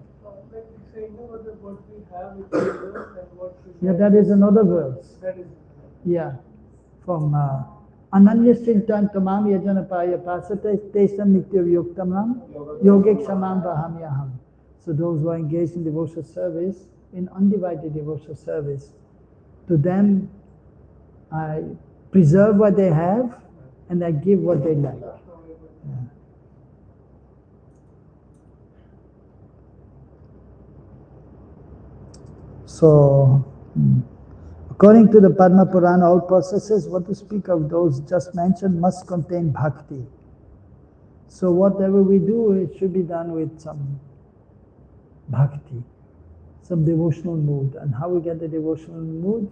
Yeah, that is another verse. Yeah. From Ananyascintan tamam yajanapaya pasate tesam nitya yuktamam yogek samam vahamyaham. So those who are engaged in devotional service, in undivided devotional service, to them I preserve what they have and I give what they like. Yeah. So, according to the Padma Purana, all processes, what to speak of those just mentioned, must contain bhakti. So whatever we do, it should be done with some bhakti, some devotional mood. And how we get the devotional mood?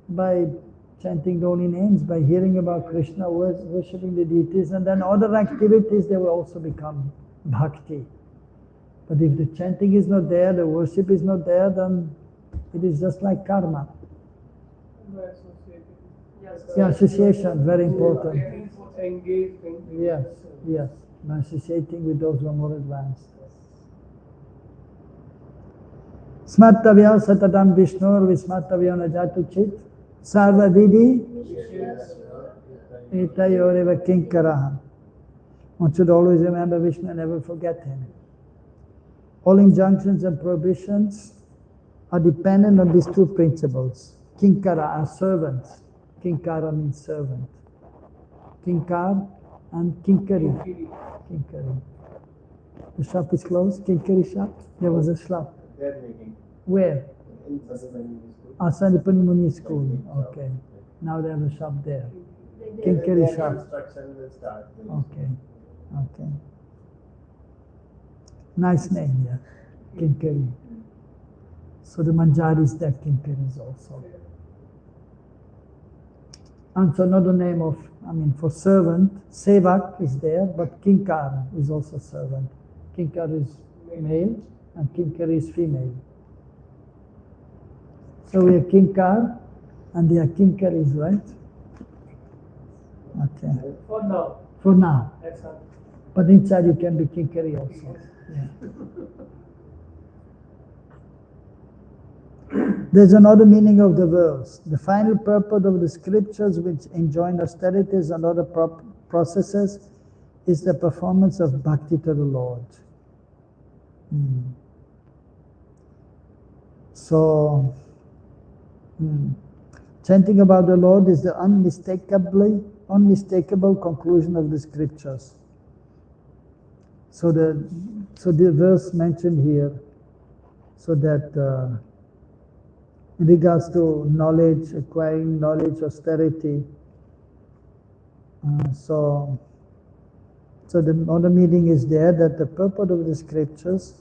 By chanting the holy names, by hearing about Krishna, worshipping the deities, and then other activities, they will also become bhakti. But if the chanting is not there, the worship is not there, then it is just like karma. Yeah, association, very important. Yes, yes, by associating with those who are more advanced. Smartavya satatam Vishnur vismartavya najatu chit sarva vidhi etayoreva kinkaraha. One should always remember Vishnu and never forget him. All injunctions and prohibitions are dependent on these two principles. Kinkara are servants. Kinkara means servant. Kinkar and kinkari. Kinkari. The shop is closed. Kinkari shop. There was a shop. They're making. Where? In Sanipani school. Sanipani Muni School. Okay. Now they have a shop there. Kinkari shop. Construction will start. Okay. Okay. Nice name, yeah. Kinkari. So the Manjaris, they're Kinkaris also. And so another name of, for servant, Sevak is there, but Kinkar is also servant. Kinkar is male and Kinkari is female. So we are Kinkar and they are Kinkaris, right? Okay. For now. For now. Excellent. But inside you can be Kinkari also. Yeah. There's another meaning of the verse. The final purport of the scriptures which enjoin austerities and other processes is the performance of bhakti to the Lord. So, chanting about the Lord is the unmistakable conclusion of the scriptures. So the verse mentioned here, so that in regards to knowledge, acquiring knowledge, austerity, so the other meaning is there that the purport of the scriptures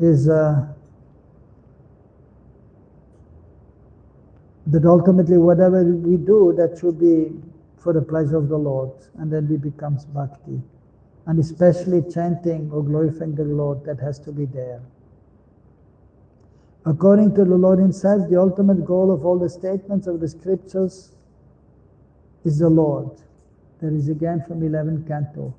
is that ultimately whatever we do, that should be for the pleasure of the Lord, and then it becomes bhakti. And especially chanting or glorifying the Lord, that has to be there. According to the Lord himself, the ultimate goal of all the statements of the scriptures is the Lord. That is again from 11th canto.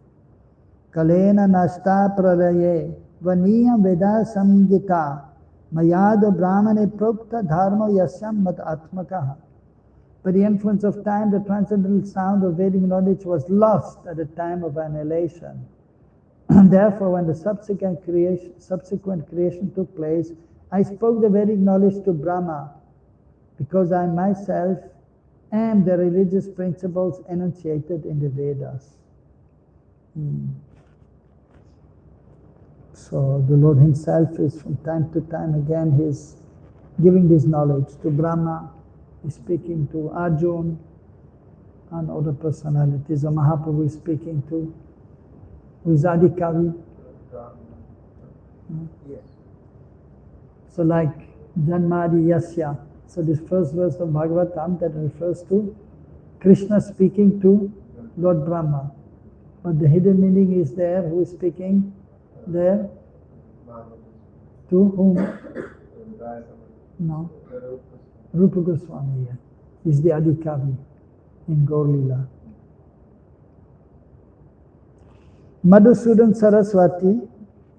Kalena nashta praraye vaniyam veda samgita mayado brahmane prokta dharma yasyam mad atmakaha. By the influence of time, the transcendental sound of Vedic knowledge was lost at the time of annihilation. And therefore, when the subsequent creation took place, I spoke the Vedic knowledge to Brahma, because I myself am the religious principles enunciated in the Vedas. So the Lord himself is from time to time again, he's giving this knowledge to Brahma, he's speaking to Arjuna and other personalities. And Mahaprabhu is speaking to, who is Adikavi. Yes. So like Janmadi Yasya. So this first verse of Bhagavatam that refers to Krishna speaking to Lord Brahma. But the hidden meaning is there. Who is speaking there? To whom? No. Rupa Goswami is the Adikavi in Gaur Lila. Madhusudan Saraswati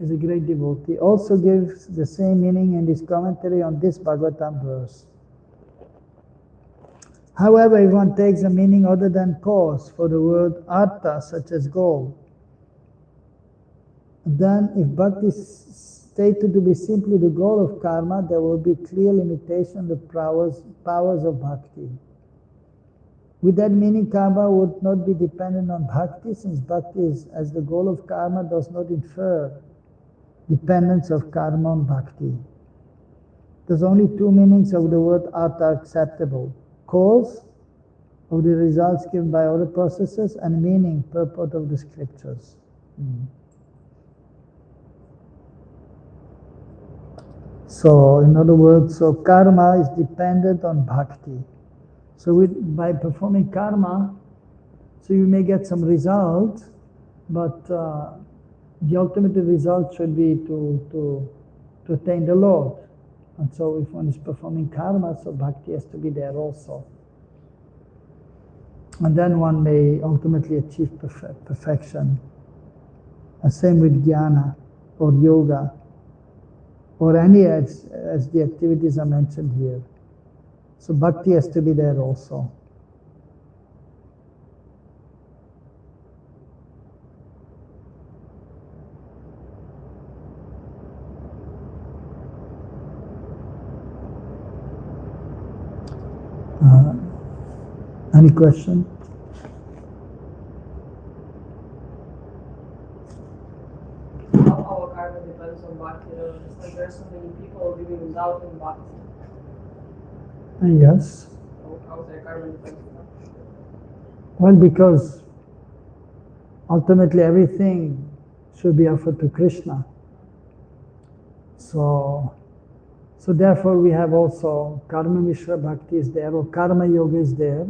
is a great devotee, also gives the same meaning in his commentary on this Bhagavatam verse. However, if one takes a meaning other than cause for the word artha, such as goal, then if bhakti is stated to be simply the goal of karma, there will be clear limitation of the powers of bhakti. With that meaning, karma would not be dependent on bhakti, since bhakti is, as the goal of karma does not infer dependence of karma on bhakti. There's only two meanings of the word artha acceptable: cause of the results given by other processes, and meaning, purport of the scriptures. So in other words, so karma is dependent on bhakti. So by performing karma, so you may get some result, but the ultimate result should be to attain the Lord. And so if one is performing karma, so bhakti has to be there also. And then one may ultimately achieve perfection. And same with jnana or yoga or any as the activities are mentioned here. So bhakti has to be there also. Any question? Our karma depends on bhakti. Like there are so many people living without bhakti. Yes. So how their karma depends on bhakti? Well, because ultimately everything should be offered to Krishna. So therefore we have also Karma Mishra Bhakti is there, or Karma Yoga is there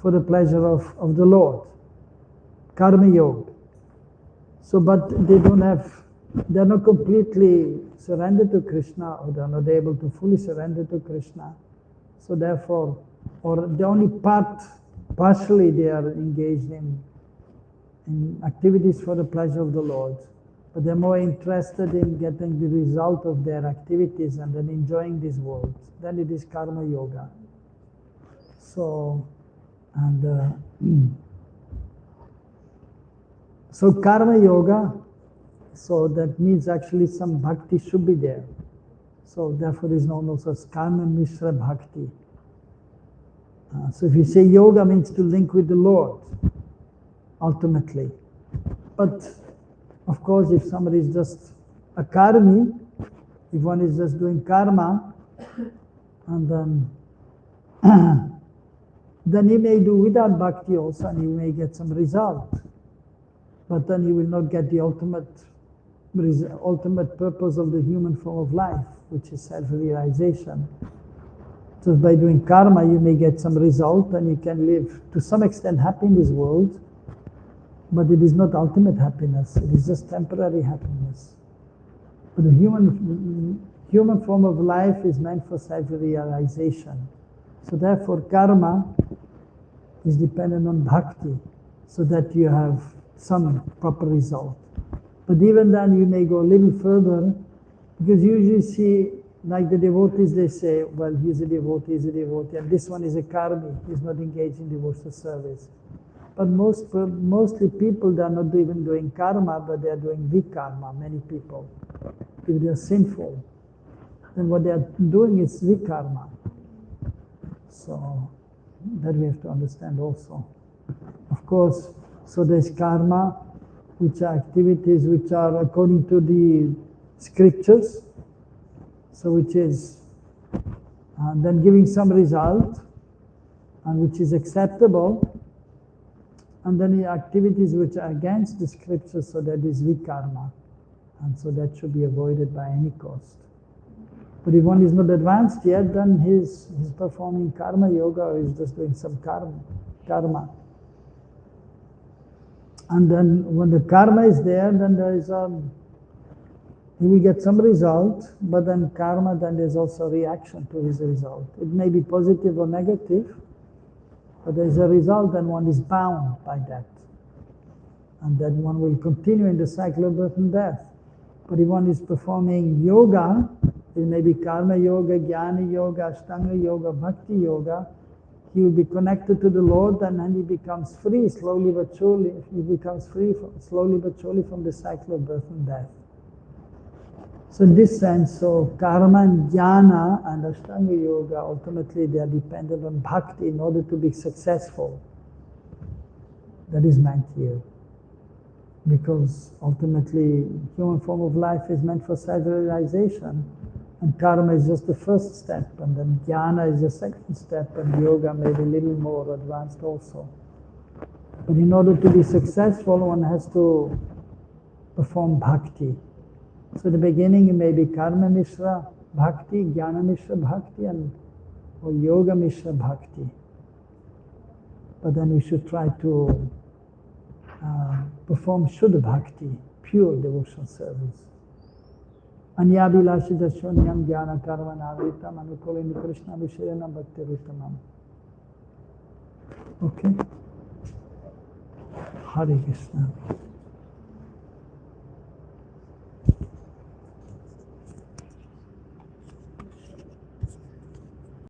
for the pleasure of the Lord. Karma Yoga. So but they're not completely surrendered to Krishna, or they're not able to fully surrender to Krishna. So therefore, or the only partially they are engaged in activities for the pleasure of the Lord. But they're more interested in getting the result of their activities and then enjoying this world. Then it is karma yoga. So, and so karma yoga, so that means actually some bhakti should be there. So therefore is known also as karma mishra bhakti. So if you say yoga means to link with the Lord, ultimately. But of course, if somebody is just a karmi, if one is just doing karma, and then he may do without bhakti also, and he may get some result. But then he will not get the ultimate purpose of the human form of life, which is self-realization. Just by doing karma, you may get some result, and you can live to some extent happy in this world. But it is not ultimate happiness, it is just temporary happiness. But the human form of life is meant for self-realization. So therefore karma is dependent on bhakti, so that you have some proper result. But even then you may go a little further, because you usually see, like the devotees, they say, well, he's a devotee, and this one is a karmi, he's not engaged in devotional service. But mostly people, they are not even doing karma, but they are doing vikarma, many people. If they are sinful, then what they are doing is vikarma. So that we have to understand also. Of course, so there's karma, which are activities which are according to the scriptures, so which is then giving some result, and which is acceptable. And then the activities which are against the scripture, so that is vikarma. And so that should be avoided by any cost. But if one is not advanced yet, then he's performing karma yoga, or he's just doing some karma. And then when the karma is there, then there is he will get some result, but then karma, then there's also a reaction to his result. It may be positive or negative, but there is a result, and one is bound by that. And then one will continue in the cycle of birth and death. But if one is performing yoga, it may be karma yoga, jnana yoga, ashtanga yoga, bhakti yoga, he will be connected to the Lord, and then he becomes free slowly but surely. He becomes free slowly but surely from the cycle of birth and death. So in this sense, so karma and jnana and ashtanga yoga, ultimately they are dependent on bhakti in order to be successful. That is meant here. Because ultimately, human form of life is meant for self-realization, and karma is just the first step, and then jnana is the second step, and yoga may be a little more advanced also. But in order to be successful, one has to perform bhakti. So in the beginning it may be karma mishra, Bhakti, Jnana Mishra Bhakti, and or Yoga Mishra Bhakti. But then we should try to perform Shuddha Bhakti, pure devotional service. Anyabilashi Dashonyam Jnana Karma Navritam Anukulini Krishna Vishayana Bhakti Rutamam. Okay? Hare Krishna.